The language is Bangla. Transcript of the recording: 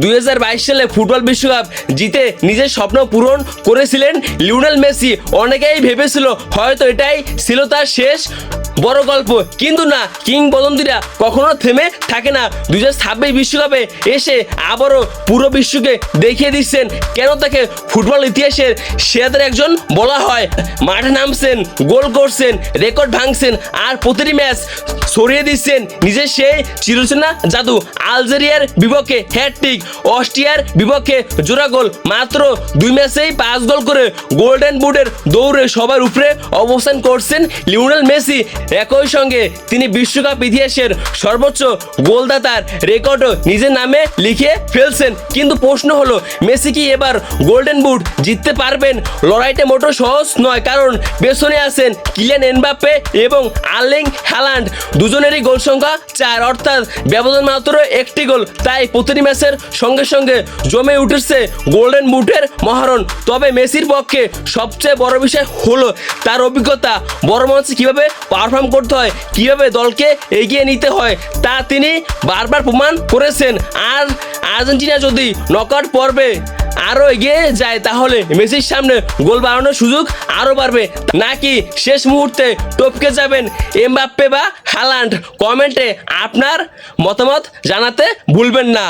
2022 সালে ফুটবল বিশ্বকাপ জিতে নিজের স্বপ্ন পূরণ করেছিলেন লিওনেল মেসি। অনেকেই ভেবেছিল হয়তো এটাই ছিল তার শেষ বড় গল্প, কিন্তু না, কিংবদন্তিরা কখনো থেমে থাকে না। 2026 বিশ্বকাপে এসে আবারও পুরো বিশ্বকে দেখিয়ে দিচ্ছেন কেন তাকে ফুটবল ইতিহাসের সেরাদের একজন বলা হয়। মাঠে নামছেন, গোল করছেন, রেকর্ড ভাঙছেন, আর প্রতিটি ম্যাচ সরিয়ে দিচ্ছেন নিজের সেই চিরচেনা জাদু। আলজেরিয়ার বিপক্ষে হ্যাটট্রিক, অস্ট্রিয়ার বিপক্ষে জোড়া গোল, মাত্র 2 ম্যাচেই 5 গোল করে গোল্ডেন বুটের দৌড়ে সবার উপরে অবস্থান করছেন লিওনেল মেসি। একই সঙ্গে তিনি বিশ্বকাপ ইতিহাসের সর্বোচ্চ গোলদাতার রেকর্ডও নিজের নামে লিখে ফেলছেন। কিন্তু প্রশ্ন হলো, মেসি কি এবার গোল্ডেন বুট জিততে পারবেন? লড়াইটা মোটেও সহজ নয়, কারণ পেছনে আছেন কিলিয়ান এমবাপ্পে এবং আর্লিং হ্যালান্ড। দুজনেরই গোল সংখ্যা 4, অর্থাৎ ব্যবধান মাত্র 1টি গোল। তাই প্রতিটি ম্যাচের সঙ্গে সঙ্গে জমে উঠেছে গোল্ডেন বুটের মহারণ। তবে মেসির পক্ষে সবচেয়ে বড় বিষয় হলো তার অভিজ্ঞতা। বড় মঞ্চে কীভাবে পারফর্ম করতে হয়, কীভাবে দলকে এগিয়ে নিতে হয়, তা তিনি বারবার প্রমাণ করেছেন। আর আর্জেন্টিনা যদি নকআউট পর্বে আরও এগিয়ে যায়, তাহলে মেসির সামনে গোল বাড়ানোর সুযোগ আরও বাড়বে, নাকি শেষ মুহূর্তে টপকে যাবেন এমবাপ্পে বা হ্যালান্ড? কমেন্টে আপনার মতামত জানাতে ভুলবেন না।